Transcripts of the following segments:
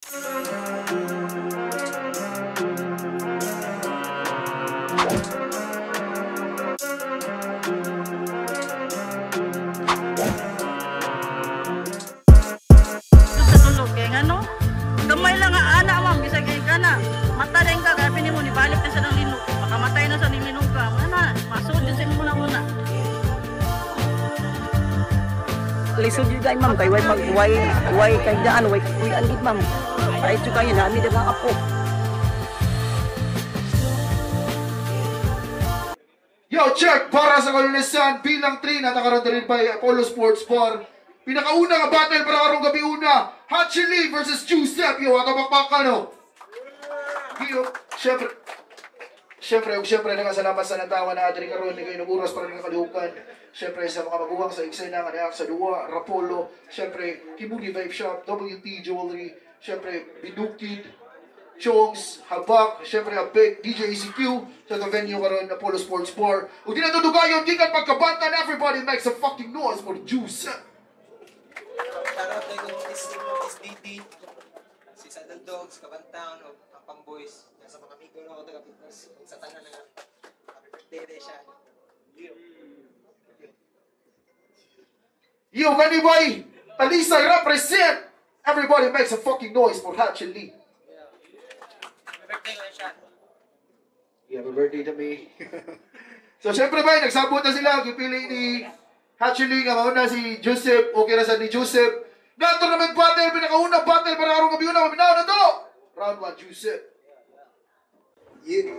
Gamay lang nga anak ma'am, bisag ka na. Mata rin ka, kaya pinin mo, nibalik na sa ng linok. Makamatay na sa ng linok ka. Mana, masud yun sa muna-muna. Lisod yun kayo ma'am, kay way kay daan, way anit ma'am. Kahit yun kayo, nami din ang apo. Yo, check! Para sa Kalinisan, bilang 3 na nakaroon rin pa Apollo Sports Bar. Pinakauna nga battle para karong gabi una, Hatchili versus Giuseppe. Yo, akabakbakan no. Yo, Siyempre, nangasalamat sa natawa na atin karoon ni kayo oras para ng kalihukan. Siyempre, sa mga maguwang sa eksena nga sa Dua, Rapolo. Siyempre, Kimuni Vibe Shop, WT Jewelry. Siyempre, Bidukid, Chongs, Habak. Siyempre, Habek, DJ ECQ. Sa venue karoon, Apollo Sports Bar. Kung di natutugayon, gikan pagkabantan, everybody makes a fucking noise for Giuseppe. Shoutout kay SDD, si Saddle Dogs, Kabantang, ang Pang-Boys, sa mga amigo na ako taga-fitness, sa tanan na happy birthday siya. Yo, Ganibay, Talisay represent! Everybody makes a fucking noise for Hatchili. Happy birthday ko na siya. Happy birthday to me. So, syempre ba, nagsabot na sila, kipili ni Hatchili nga mauna si Joseph, okay na sa ni Joseph. Na-tournament battle, pinakaunang battle para karong gabi una, maminaw na to! Round 1, Joseph. Yeah.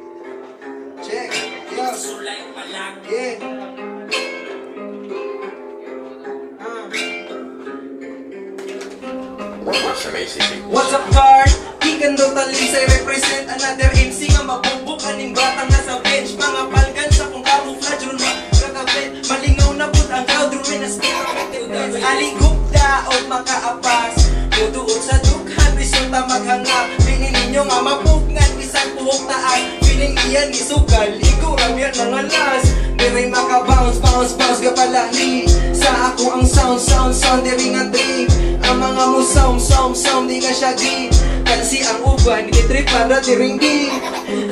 Check. Yes. Yeah. What's up, guard? Ikan daw Talisay represent another MC nga mabubuk aning batang nasa bench. Mga palgan sa kung camouflage ron makakabit. Malingaw na put ang crowd ron may na-skip. Aligop daon makaapas. Tutuot sa dughan, resulta maghangap. Pinin ninyo nga mapugnan, isang puhok taas. Feeling iyan isugal, iguram yan ang alas. Diray makabounce, bounce, bounce kapalahi. Sa ako ang sound, diri nga drink. Ang mga mo sound, di ka siya gig. Kansi ang uban, gitrip para diring-ding.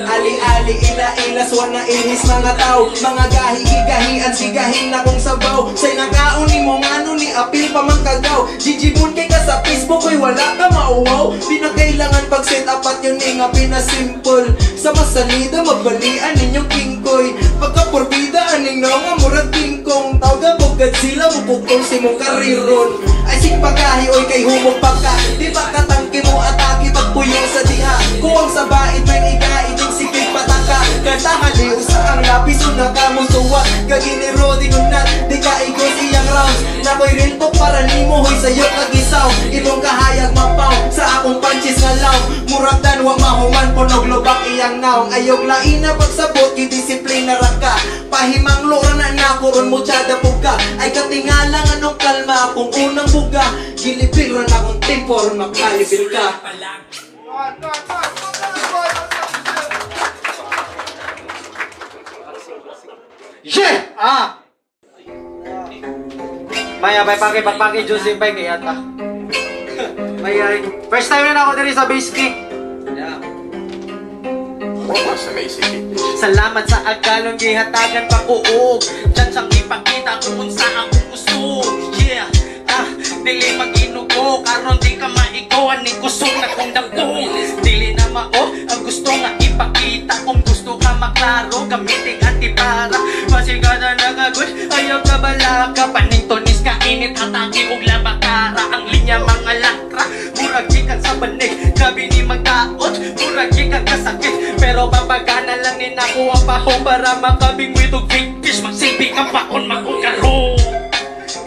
Ali-ali, ila-ila, swana inis mga tao. Mga gahi-gahian, sigahin na kong sabaw. Say nakaon ni mo, ngano ni apil pa man kagaw. Gigi-moon kay ka sa Facebook, ay wala ka mauwaw. Di na kailangan pag-set up at yun nga pinasimple. Sa masalida, magbalian ninyong kingkoy. Pagka-porbida, aning na nga murag tingkong. Tawag bugad sila, mupugtong si mong kariron. Ay sing pagahi, oy kay humog pagka. Di ba katangki mo atake, pagpuyong sa diha. Kuwang sa bait, may iga-iting sipig pataka. Katahali, usa ang lapis, una ka mo suwa. Kaginiro, dinunat, di ka igos iyang rounds. Nakoy real talk para ni mo, hoy sa'yo kagisaw. Ilong kahayag mapaw, sa akong punches nga law. Muragdan, wang mahuman, punog lubak iyang naong. Ayog lain na pagsabot, kidisiplina raka. Pahimang lora na nakuron mo tiyada puga. Ay katingalang anong kalma akong unang buga. Gilipil ron akong tempor, makalibil ka. Yeah! Maya, pagpaki Joseph, kay ata. Maya, first time na ako diri sa base kick. Yeah. Salamat sa agalong gihatagan pa kuog. Diyan siyang ipakita kung unsa akong gusto. Yeah, dili mag-inugo karon di ka maigawan ni kusog na kung dako. Dili na mao ang gusto nga ipakita. Kung gusto ka maklaro gamitin antipara. Masigada na kagod ayaw ka balaka. Panintonis ka init atake og labakara. Ang linya mga lakra murag gikan sa banig. Grabe ni magdaot murag gikan kasakit. Pero papagana lang ni nako ang pahong para makabingwit og big fish. Magsibig ang paon makukaro.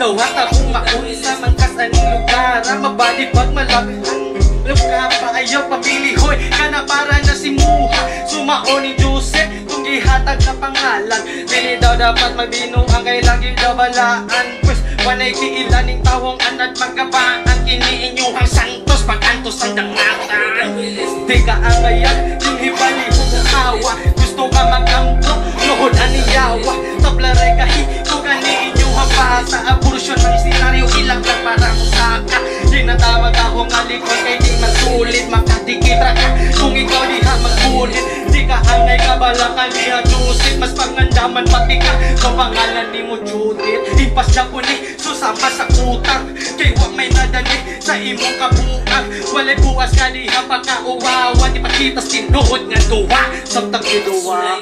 Tawat akong mauni sa mangkasaning lugar. Mabali pag malapit ang lugar pa ayaw pamili. Hoy, kana para na si Muha. Sumao ni Joseph kung gihatag na pangalan. Dili daw dapat magbino ang kailangan daw balaan. Pues wanay kiilaning tawong anad magkabaan. Kini inyong santos pag-antos ang dangatan. Di ka angayan yung hibali kong hawa. Gusto ka magamto, nuhod aniyawa. Tablaray kahi kung kani inyo Inuha pa sa abortion ng senaryo, ilang lang para mo saka. Tinatawag ako nga likod kay di masulit, makadikitra ka kung ikaw di ha magulit. Di ka hangay ka bala ka niya Joseph, mas pangandaman pati ka kung pangalan ni mo Judith. Impas na ko ni susama sa utang, kay wag may nadali sa imong kabuang. Walay bukas ka di ha pagkauwawa, di pakitas tinuod nga duwa samtang giluwa.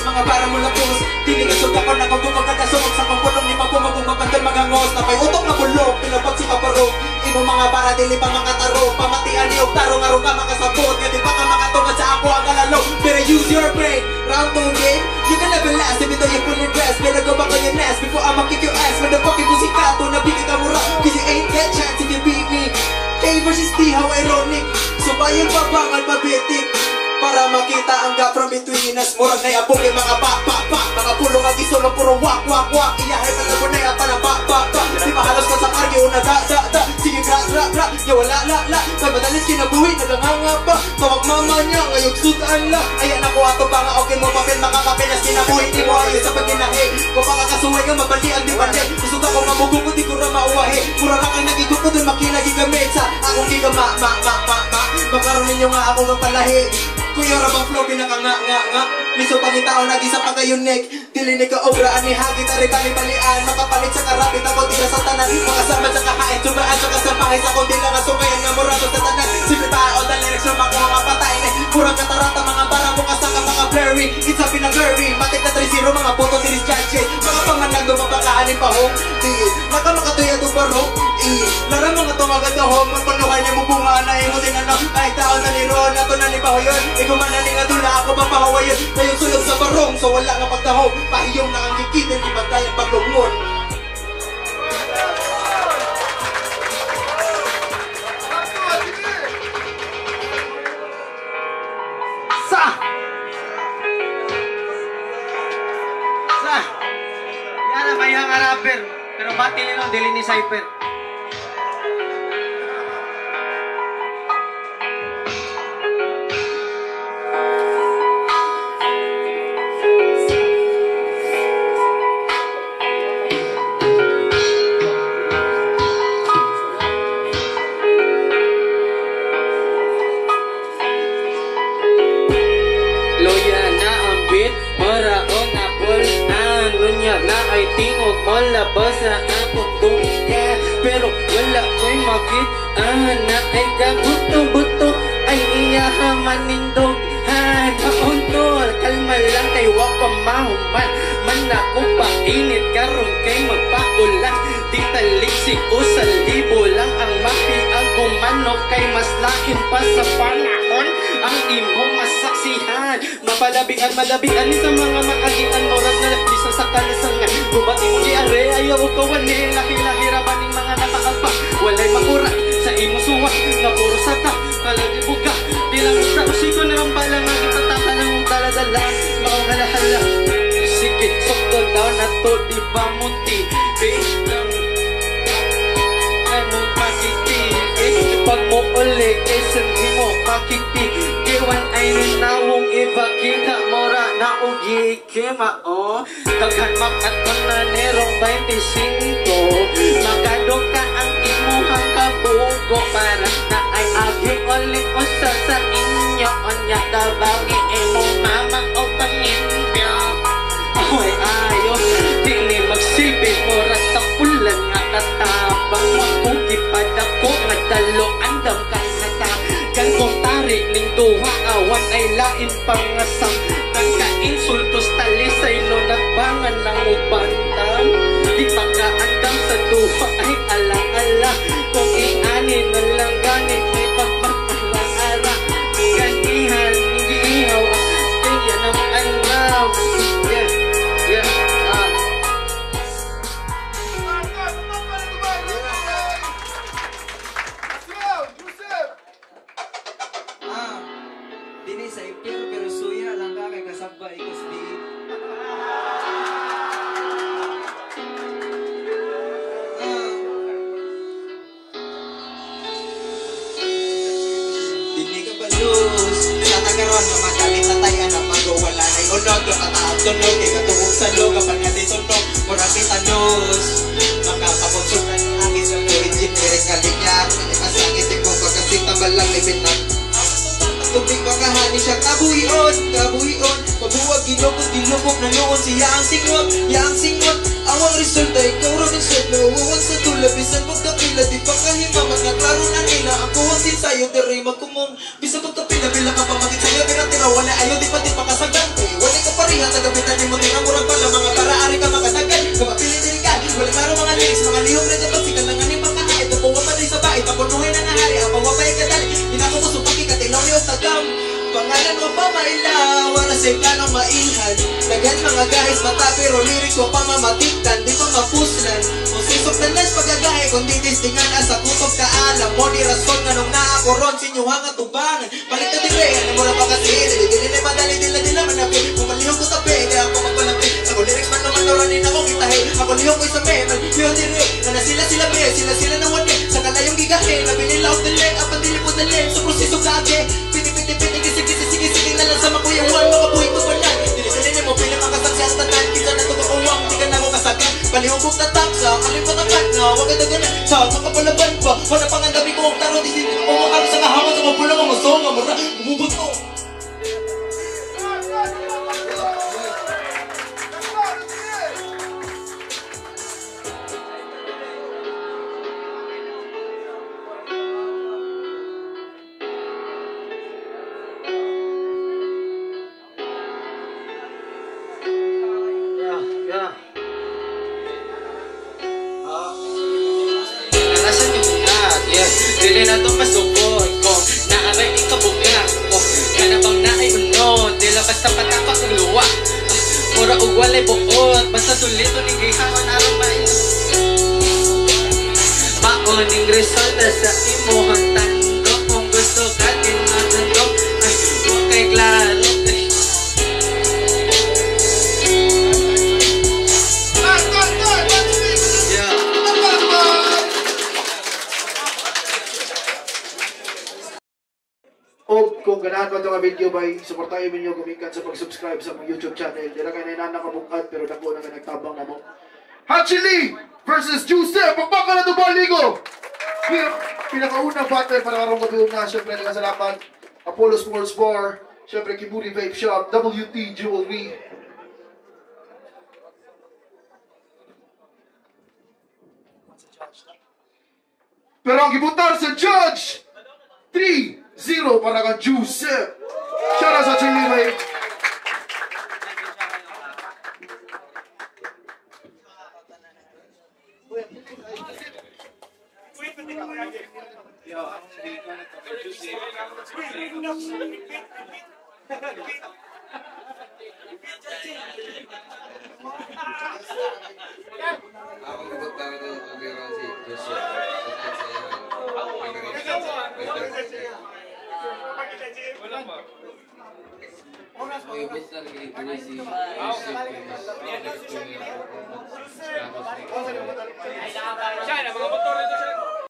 Mga para mula pus, tinigasog ako na kung magkakasumog sa kumpulong ni Mapumabong mapandal magangos. Na may utok na bulok, pinabag si Paparog. Ino mga para dili pa makataro, pamatian ni Octaro nga ka makasabot. Nga di pa ka makatungad sa ako ang kalalo. Pero use your brain, round 2 game. You can never last, even though you're fully dressed. Better go back on your nest before I'ma kick your ass. Motherfucking musikato, nabigay ka mura, cause you ain't get chance if you beat me. A versus T, how ironic. Subayan pabangan mabitik para makita ang gap from between us. Murag na yabog yung mga pak. Mga pulong ang isolo, puro wak. Iyahay ka na mo na yapa ng pak. Di mahalos ka sa karyo na da. Sige gra. Ya wala la. May madalis kinabuhi, naganganga pa. Tawag mama niya, ngayong sudan la. Ayan ako ato pa nga, okay mo papel. Mga papelas kinabuhi, di mo ayos sa pagkinahe. Kung pakakasuhay ka, mabalian di balik. Gusto ko mamugo ko, di ko na mauwahe. Mura lang ang nagigok ko dun, makinagi-gamit sa akong gigama. Makaroon ninyo nga ako ng palahi. Kuya rabang flow, pinaka-nga. Miso pangitao, nag-isa pa kayo neck. Dilinig ka obra, anihagi, taribali-balian. Makapalit sa karapit, ako tira sa tanan. Makasama sa kahain, sumaan sa kasampahay. Sa kundi lang asumayan nga murado sa tanan. Simple tao, dalirex yung mga mga patay. Kurang katarata, mga barang mo kasaka, mga blurry. It's a pinag-hurry, matik na 3-0, mga puto siris judge. Mga pamanang dumabakaanin pa home. Nakamakatuya to parong. Lara mga tumagat ka home. Magpanuhan niya mo bunga na imo din ano. Ay tao na niroon, nato na ni Pahoyon. Ikaw man na nga doon na ako papahawayan. Kayong sulog sa barong, so wala nga pagtaho. Pahiyong na ang gikitin, di pagkayang paglungon. Yan ang may hanga rapper, pero batilin ang dili ni Cypher. Malabas na akong tungka, pero wala ko'y makita na ay kabuto-buto ay iyahaman nindog. Pauntol, kalma lang kay wapamahuman. Man ako painit karon kay magpaulan. Di talisik o sa libo lang ang mapiagumanok. Kay mas lakin pa sa panahon ang imong masaksihan. Mapalabian, malabian sa mga maagian. Moras na lapisan sa kalisangan. Bubati mo di are, ayaw ko wani. Lahi-lahiraban ng mga nakaalpa. Walay makura sa imong suwak nga puro sata, kaladibuga. Di lang sa usiko na ang balang ang ipataka ng taladala. Maong halahala, sikit sokto daw na to. Di ba munti, bilang ano makitigil. Pag mo ulit, isan di mo makitigil. Ay ninawong iba kita mora na ugi kima o daghan makaton na nerong 25 makadong ka ang imuhang kabugo para na ay aging ulit ko sa inyo onya tabangi imong mama o pangimpyo. Oy ayo dili magsilbi mora sa ulan nga katabang makugi padako nga dalo andam ka kan kong tarik ning duha awan ay lain pangasam nagka-insultos talisay no nagbangan ng ubantang di pagkaandam sa duha ay ala-ala kung maikos di. Dini ka balus sa tagaron nga magalit na tayo na magawala na unog kapataab tunog kay katuog sa log kapag nga di tunog murang kitanos makakabonsog na yung angin sa engineering kalinya masangit ikong pagkasita malang libinan tubig makahani siya kabuhion mabuwag ginugod dilubog na noon siya ang singot awang resulta ikaw ron ang set nauuwan sa tula bisan pagkapila di pa kahimamat nga klaro na nila ang kuwang din sa'yo diri magkumong bisan pagkapila ka pamakit sa'yo tira wala ayo di pati pakasagan wala ka parihan sa gabitan ni mo tirang murag pala mga paraari ka makadagan kapapili diri ka wala klaro mga lyrics mga lihong na dapat sikan lang aning makahait napuwa pa di sa bait papunuhin na nahari ang pawapay ka dali dinakumusong pakikatilaw niyo sa gam pangalan mo pa mailaw wala sa planong mailhan nagan mga gahis mata pero lyrics mo pa mamatiktan di pa mapuslan kung sisok na nas pagagahe kung titistingan asa kutob ka alam mo di rason nga nung naakoron sinyuhang at tubangan palit na dire ano mo na pa kasi dili madali dila manapin kung malihong ko tabi kaya ako magpalapit ako lyrics man naman noranin ako kitahe ako lihong ko isa me yun dire na sila be sila na wani sa kalayong gigahe na binilaw dili apan dili po dali sa proseso gage sige na lang sa makuyawan makabuhay ko pa lang dili mo pilang ang kasaksyan tanan kita na tumakawang di ka na ko kasakan palihong kong tatak sa kalipatakan na wag ka daganan sa makapalaban pa wala pang ang dami kong taro di sindi ko makaro sa kahawan sa mapulang ang masong amara umubot ko dili na itong masukod ko naaray ikabuga ko kanabang naay unod dila basta patapak ng luwa mura ug walay buot basta sulito ning gihangon aron maoning resulta sa imuhang tando kung gusto ka tinatando ay huwag kay klaro O kung ganahan mo itong video bay, supportahin ninyo gumikan sa pag-subscribe sa mga YouTube channel. Di na kayo na nakabukad pero dako na nagtabang na mo. Hatchili versus Joseph! Pagpaka na ito baligo! Pinakaunang battle para karong mag-iuna na. Siyempre nagkasalamat Apollo Sports Bar. Siyempre Kiburi Vape Shop. WT Jewelry. Pero ang gibutar sa judge 3-0 para ka Joseph. Shout out sa Chili Bay. Ako nagtawag na pag-iwan si Joseph. Oy, basta lagi si Joseph.